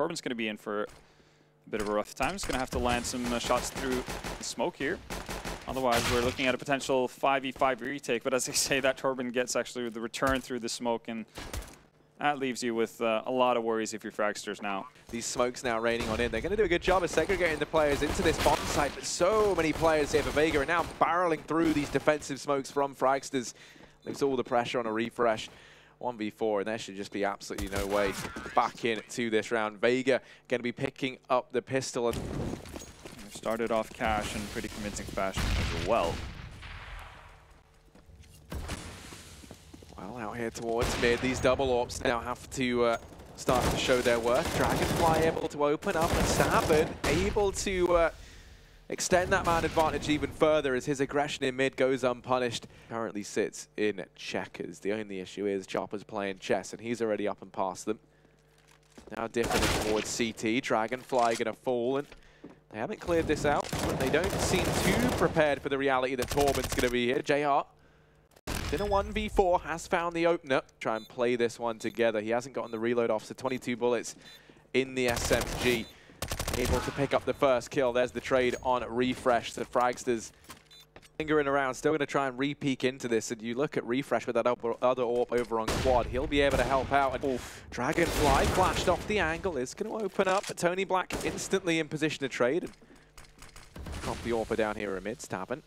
Torben's going to be in for a bit of a rough time. He's going to have to land some shots through the smoke here. Otherwise, we're looking at a potential 5v5 retake. But as I say, that Torben gets actually the return through the smoke, and that leaves you with a lot of worries if you're Fragsters now. These smokes now raining on in. They're going to do a good job of segregating the players into this bomb site, but so many players here for Vega are now barreling through these defensive smokes from Fragsters. Leaves all the pressure on a refresh. 1v4, and there should just be absolutely no way back into this round. Vega going to be picking up the pistol. And started off cash in pretty convincing fashion as well. Well, out here towards mid, these double AWPs now have to start to show their worth. Dragonfly able to open up, and Savin able to extend that man advantage even further as his aggression in mid goes unpunished. Currently sits in checkers. The only issue is Chopper's playing chess, and he's already up and past them. Now dipping towards CT. Dragonfly going to fall, and they haven't cleared this out, but they don't seem too prepared for the reality that Torben's going to be here. JR, in a 1v4, has found the opener. Try and play this one together. He hasn't gotten the reload off, so 22 bullets in the SMG. Able to pick up the first kill. There's the trade on refresh. The Fragsters lingering around, still going to try and re-peek into this. And you look at refresh with that other AWP over on quad. He'll be able to help out. And Dragonfly flashed off the angle. Is going to open up. But Tony Black instantly in position to trade. And drop the AWP down here amid. Stabbing.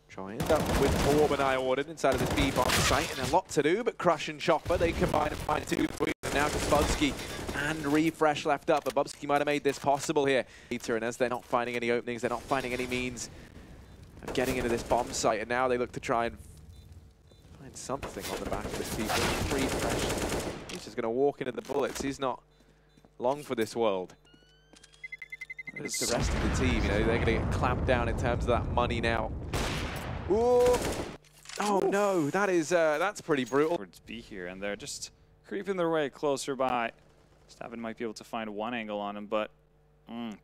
Try and end up with Torben I ordered inside of this B-bomb site. And a lot to do, but Crush and Chopper, they combine and find 2 between them. Now just Bubsky and refresh left up. But Bubsky might have made this possible here. And as they're not finding any openings, they're not finding any means of getting into this bomb site. And now they look to try and find something on the back of this people. Refresh. He's just going to walk into the bullets. He's not long for this world. It's the rest of the team, you know, they're going to get clamped down in terms of that money now. Ooh. Oh no, that is that's pretty brutal. To be here, and they're just creeping their way closer by. Stavin might be able to find one angle on him, but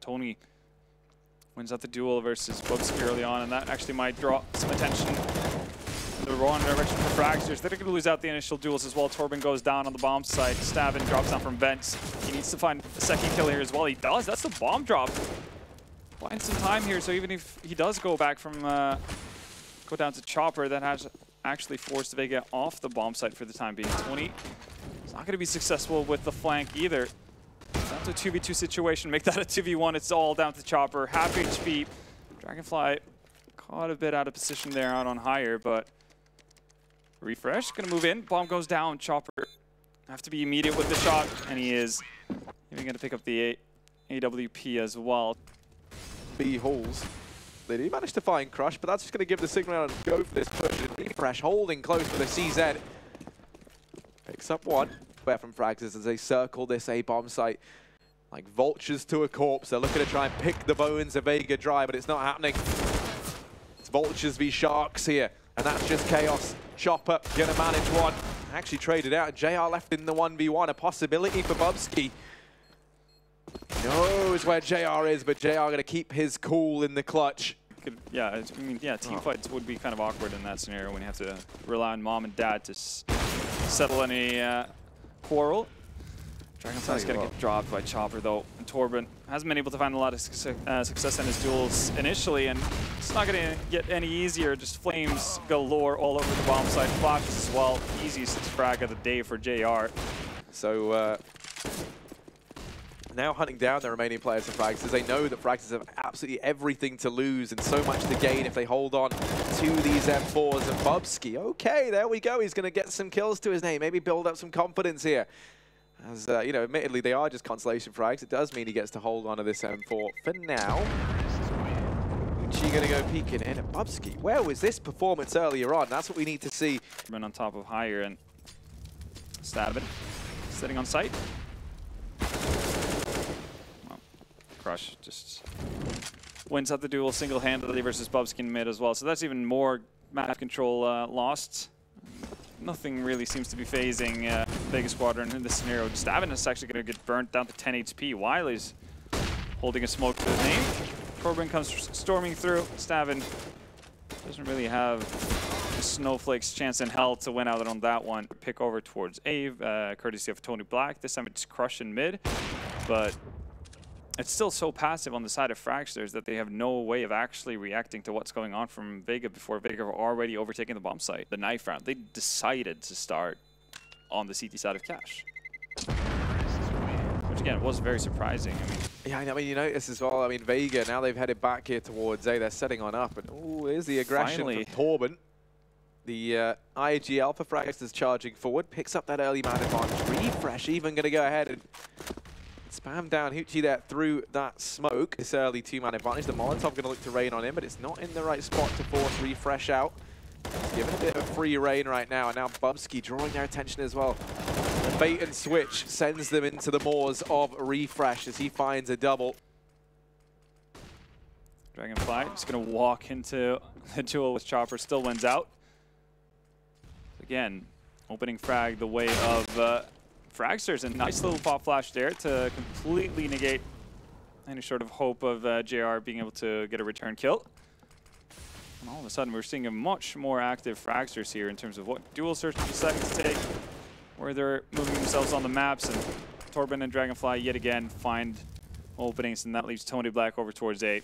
Tony wins out the duel versus Bubsky early on, and that actually might draw some attention in the wrong direction for Fragsters. They're going to lose out the initial duels as well. Torben goes down on the bomb site. Stavin drops down from vents. He needs to find a second kill here as well. He does. That's the bomb drop. Buying some time here, so even if he does go back from go down to Chopper, that has actually forced Vega off the bomb site for the time being. 20 is not going to be successful with the flank either. Down to a 2v2 situation, make that a 2v1. It's all down to Chopper. Half HP. Dragonfly caught a bit out of position there out on higher, but refresh, going to move in. Bomb goes down. Chopper have to be immediate with the shot, and he is. Even going to pick up the AWP as well. B holes. They do manage to find Crush, but that's just going to give the signal out and go for this push. Refresh holding close for the CZ. Picks up one. From Fragsters as they circle this A-bomb site like vultures to a corpse. They're looking to try and pick the bones of Vega dry, but it's not happening. It's vultures v sharks here, and that's just chaos. Chopper gonna manage one. Actually traded out. JR left in the 1v1. A possibility for Bubsky. Knows where JR is, but JR gonna keep his cool in the clutch. Yeah, I mean, team fights would be kind of awkward in that scenario when you have to rely on mom and dad to settle any quarrel. Dragonfly's going to get dropped by Chopper though, and Torben hasn't been able to find a lot of success in his duels initially, and it's not going to get any easier. Just flames galore all over the bomb site, flashes as well. Easiest frag of the day for JR. So now hunting down the remaining players of Fragsters. They know that Fragsters have absolutely everything to lose and so much to gain if they hold on to these M4s. And Bubsky, okay, there we go. He's going to get some kills to his name, maybe build up some confidence here. As, you know, admittedly, they are just consolation frags. It does mean he gets to hold on to this M4 for now. Uchi going to go peeking in. And Bubsky, where was this performance earlier on? That's what we need to see. On top of higher, and Stavin sitting on site. Crush just wins out the duel single-handedly versus Bubsky in mid as well. So that's even more map control lost. Nothing really seems to be phasing Vega Squadron in this scenario. Stavin is actually going to get burnt down to 10 HP. Wiley's holding a smoke to the name. Torben comes storming through. Stavin doesn't really have Snowflake's chance in hell to win out on that one. Pick over towards A, courtesy of Tony Black. This time it's Crush in mid, but it's still so passive on the side of Fragsters that they have no way of actually reacting to what's going on from Vega before Vega were already overtaking the bomb site. The knife round, they decided to start on the CT side of Cash. Which again, was very surprising. Yeah, I mean, you notice as well, I mean, Vega, now they've headed back here towards A. They're setting on up, and oh, here's the aggression from Torben. The IG Alpha Fragsters charging forward, picks up that early man advantage. Refresh even going to go ahead and spam down Hoochie there through that smoke. This early two-man advantage. The Molotov going to look to rain on him, but it's not in the right spot to force Refresh out. He's given a bit of free reign right now, and now Bubsky drawing their attention as well. The bait and switch sends them into the maws of Refresh as he finds a double. Dragonfly just going to walk into the duel with Chopper, still wins out. Again, opening frag the way of Fragsters, and nice little pop flash there to completely negate any sort of hope of JR being able to get a return kill. And all of a sudden, we're seeing a much more active Fragsters here in terms of what dual search deciding to take, where they're moving themselves on the maps, and Torben and Dragonfly yet again find openings, and that leaves Tony Black over towards A.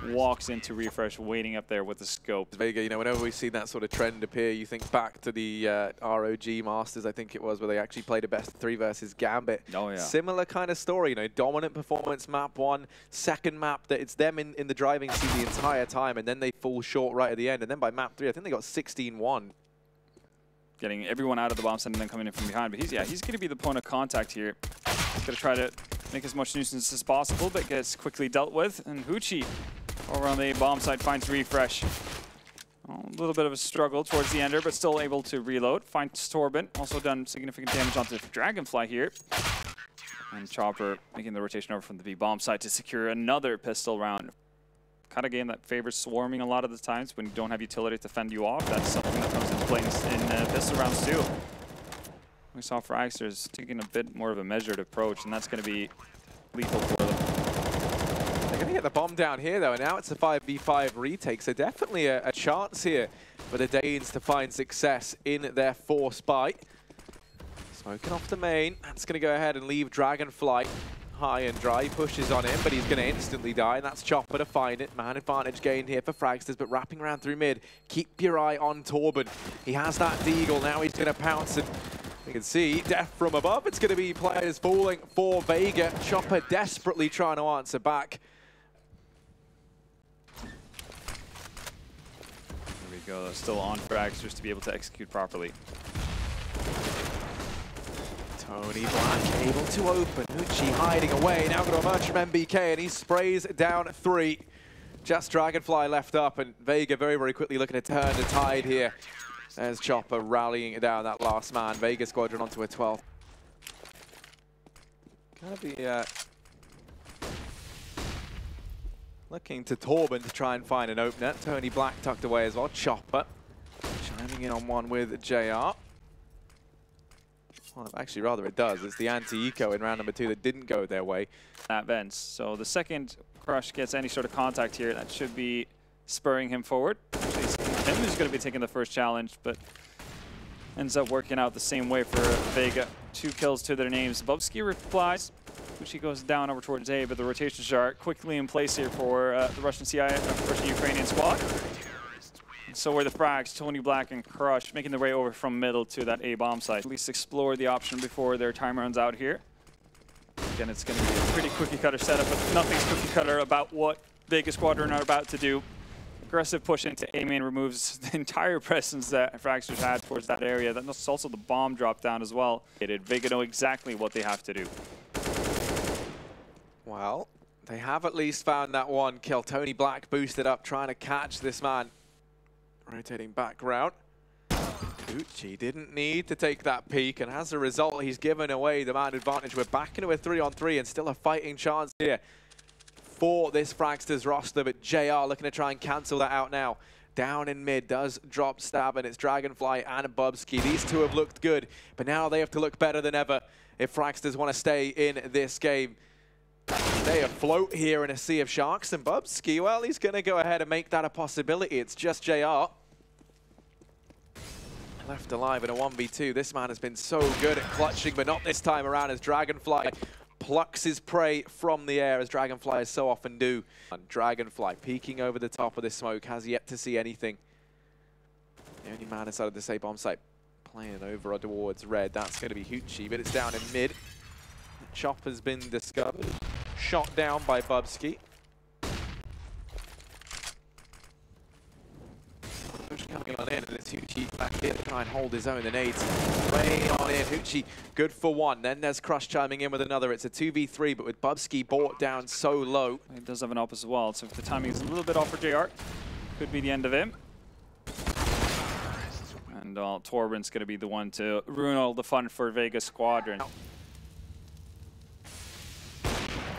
He walks into Refresh, waiting up there with the scope. Vega, you know, whenever we see that sort of trend appear, you think back to the ROG Masters, I think it was, where they actually played a best-of-3 versus Gambit. Oh, yeah. Similar kind of story, you know, dominant performance, map 1, second map, that it's them in the driving seat the entire time, and then they fall short right at the end. And then by map 3, I think they got 16-1. Getting everyone out of the bomb site and then coming in from behind. But he's going to be the point of contact here. He's going to try to make as much nuisance as possible, but gets quickly dealt with. And Hoochie over on the bomb site finds Refresh. A little bit of a struggle towards the ender, but still able to reload. Finds Torben, also done significant damage onto Dragonfly here. And Chopper making the rotation over from the B bomb site to secure another pistol round. Kind of game that favors swarming a lot of the times when you don't have utility to fend you off. That's something that comes into play in pistol rounds too. We saw Fragsters taking a bit more of a measured approach, and that's going to be lethal for them. They're going to get the bomb down here, though, and now it's a 5v5 retake, so definitely a chance here for the Danes to find success in their force bite. Smoking off the main, that's going to go ahead and leave Dragonfly high and dry. Pushes on him, but he's going to instantly die, and that's Chopper to find it. Man advantage gained here for Fragsters, but wrapping around through mid. Keep your eye on Torben. He has that deagle, now he's going to pounce, and you can see death from above. It's going to be players falling for Vega. Chopper desperately trying to answer back. There we go. Still on Fragsters to be able to execute properly. Tony Black able to open. Hoochie hiding away. Now going to emerge from MBK, and he sprays down 3. Just Dragonfly left up, and Vega very, very quickly looking to turn the tide here. There's Chopper rallying down that last man. Vega Squadron onto a 12th. Gonna be looking to Torben to try and find an opener. Tony Black tucked away as well. Chopper chiming in on one with JR. Well, actually, rather it does. It's the anti-eco in round number 2 that didn't go their way. At Vents. So the second Crush gets any sort of contact here, that should be spurring him forward. Actually, it's him who's going to be taking the first challenge, but ends up working out the same way for Vega. 2 kills to their names. Bubsky replies. She goes down over towards A, but the rotations are quickly in place here for the Russian-Ukrainian squad. And so are the frags, Tony Black and Crush, making their way over from middle to that A bomb site. At least explore the option before their time runs out here. Again, it's going to be a pretty cookie-cutter setup, but nothing's cookie-cutter about what Vega Squadron are about to do. Aggressive push into A main removes the entire presence that Fragsters had towards that area. That's also the bomb drop down as well. Vega know exactly what they have to do. Well, they have at least found that one kill. Tony Black boosted up, trying to catch this man. Rotating back round. Gucci didn't need to take that peek, and as a result, he's given away the man advantage. We're back into a 3-on-3 and still a fighting chance here for this Fragsters roster, but JR looking to try and cancel that out now. Down in mid, does drop stab, and it's Dragonfly and Bubsky. These two have looked good, but now they have to look better than ever if Fragsters want to stay in this game. They afloat here in a sea of sharks, and Bubsky, well, he's going to go ahead and make that a possibility. It's just JR. Left alive in a 1v2. This man has been so good at clutching, but not this time around as Dragonfly plucks his prey from the air, as Dragonfly so often do. And Dragonfly peeking over the top of this smoke, has yet to see anything. The only man inside of this A bomb site playing over towards red. That's going to be Hoochie, but it's down in mid. The chop has been discovered. Shot down by Bubsky. Coming on in, and it's Hoochie back in to try and hold his own. The nades rain on in. Hoochie good for one. Then there's Crush chiming in with another. It's a 2v3, but with Bubsky brought down so low. He does have an op as well, so if the timing is a little bit off for JR, could be the end of him. And Torben's going to be the one to ruin all the fun for Vega Squadron.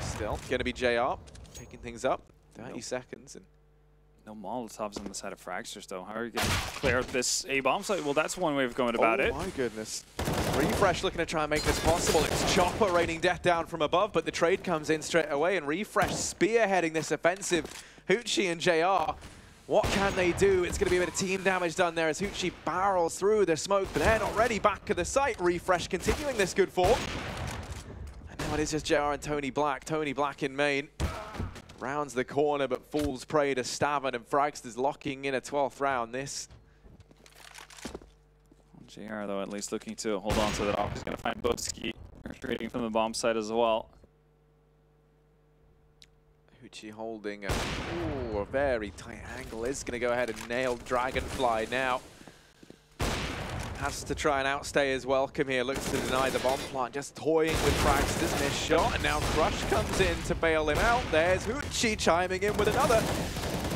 Still going to be JR picking things up. 30 seconds. And no Molotovs on the side of Fragsters, though. How are you going to clear out this A-bomb site? Well, that's one way of going about it. Oh, my goodness. Refresh looking to try and make this possible. It's Chopper raining death down from above, but the trade comes in straight away, and Refresh spearheading this offensive. Hoochie and JR, what can they do? It's going to be a bit of team damage done there as Hoochie barrels through the smoke, but they're not ready. Back to the site. Refresh continuing this good form. And now it is just JR and Tony Black. Tony Black in main. Rounds the corner, but falls prey to Stavin, and Fragsters locking in a 12th round. This JR, though, at least looking to hold on to that off. He's going to find Bubsky retreating from the bomb site as well. Hoochie holding a very tight angle. Is going to go ahead and nail Dragonfly now. Has to try and outstay his welcome here. Looks to deny the bomb plant. Just toying with Fragsters. Missed shot. And now Crush comes in to bail him out. There's Hoochie chiming in with another.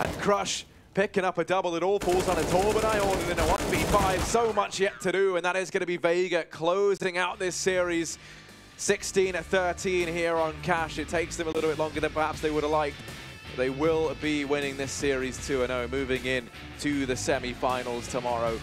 And Crush picking up a double. It all falls on a Torben. I ordered in a 1v5. So much yet to do. And that is going to be Vega closing out this series. 16-13 here on Cash. It takes them a little bit longer than perhaps they would have liked. They will be winning this series 2-0, moving in to the semi-finals tomorrow.